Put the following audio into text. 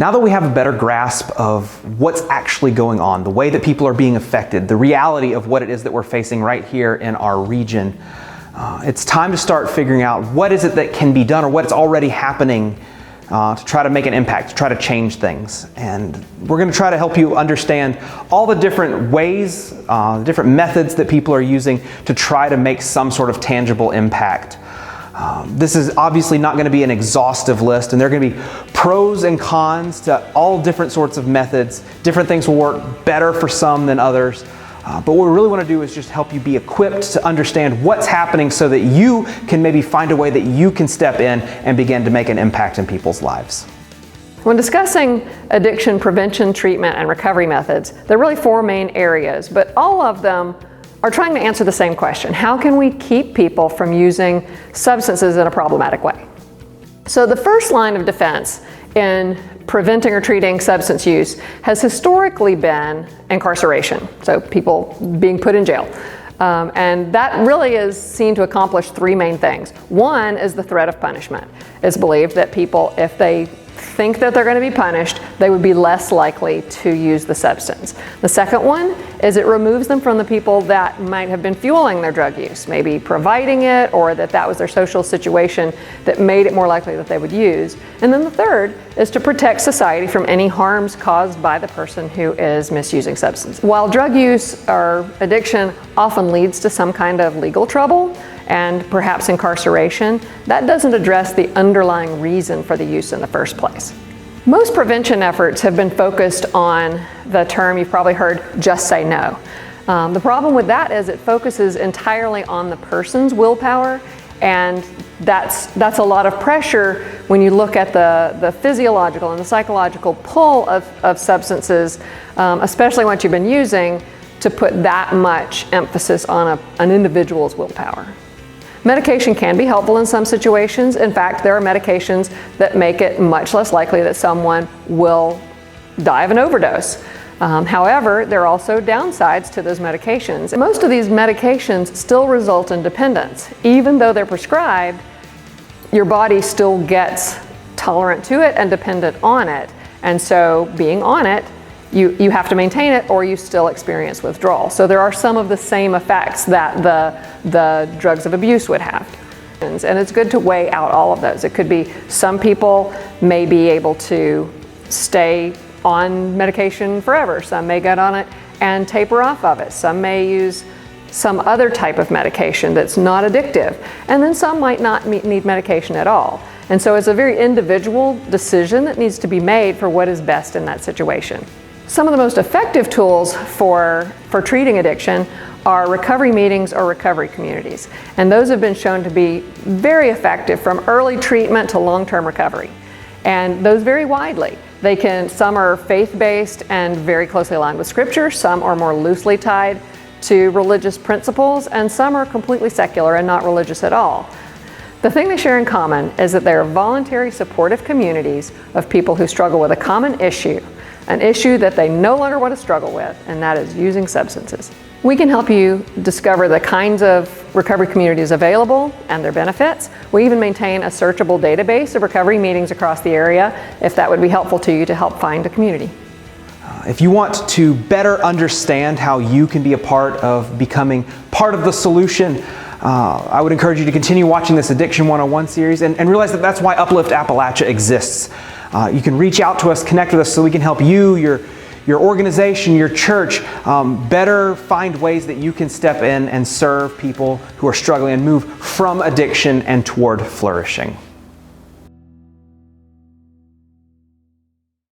Now that we have a better grasp of what's actually going on, the way that people are being affected, the reality of what it is that we're facing right here in our region, it's time to start figuring out what is it that can be done or what's already happening to try to make an impact, to try to change things. And we're going to try to help you understand all the different ways, different methods that people are using to try to make some sort of tangible impact. This is obviously not going to be an exhaustive list, and there are going to be pros and cons to all different sorts of methods. Different things will work better for some than others. But what we really want to do is just help you be equipped to understand what's happening so that you can maybe find a way that you can step in and begin to make an impact in people's lives. When discussing addiction prevention, treatment, and recovery methods, there are really four main areas, but all of them are trying to answer the same question. How can we keep people from using substances in a problematic way? So the first line of defense in preventing or treating substance use has historically been incarceration, so people being put in jail. And that really is seen to accomplish three main things. One is the threat of punishment. It's believed that people, if they think that they're going to be punished, they would be less likely to use the substance. The second one is it removes them from the people that might have been fueling their drug use, maybe providing it, or that was their social situation that made it more likely that they would use. And then the third is to protect society from any harms caused by the person who is misusing substance. While drug use or addiction often leads to some kind of legal trouble and perhaps incarceration, that doesn't address the underlying reason for the use in the first place. Most prevention efforts have been focused on the term you've probably heard, just say no. The problem with that is it focuses entirely on the person's willpower, and that's a lot of pressure when you look at the physiological and the psychological pull of substances, especially once you've been using, to put that much emphasis on an individual's willpower. Medication can be helpful in some situations. In fact, there are medications that make it much less likely that someone will die of an overdose. However, there are also downsides to those medications. Most of these medications still result in dependence. Even though they're prescribed, your body still gets tolerant to it and dependent on it. And so being on it, you have to maintain it or you still experience withdrawal. So there are some of the same effects that the drugs of abuse would have. And it's good to weigh out all of those. It could be some people may be able to stay on medication forever. Some may get on it and taper off of it. Some may use some other type of medication that's not addictive. And then some might not need medication at all. And so it's a very individual decision that needs to be made for what is best in that situation. Some of the most effective tools for treating addiction are recovery meetings or recovery communities. And those have been shown to be very effective from early treatment to long-term recovery. And those vary widely. Some are faith-based and very closely aligned with Scripture. Some are more loosely tied to religious principles, and some are completely secular and not religious at all. The thing they share in common is that they are voluntary, supportive communities of people who struggle with a common issue, an issue that they no longer want to struggle with, and that is using substances. We can help you discover the kinds of recovery communities available and their benefits. We even maintain a searchable database of recovery meetings across the area, if that would be helpful to you to help find a community. If you want to better understand how you can be a part of becoming part of the solution, I would encourage you to continue watching this Addiction 101 series and realize that that's why Uplift Appalachia exists. You can reach out to us, connect with us so we can help you, your organization, your church, better find ways that you can step in and serve people who are struggling and move from addiction and toward flourishing.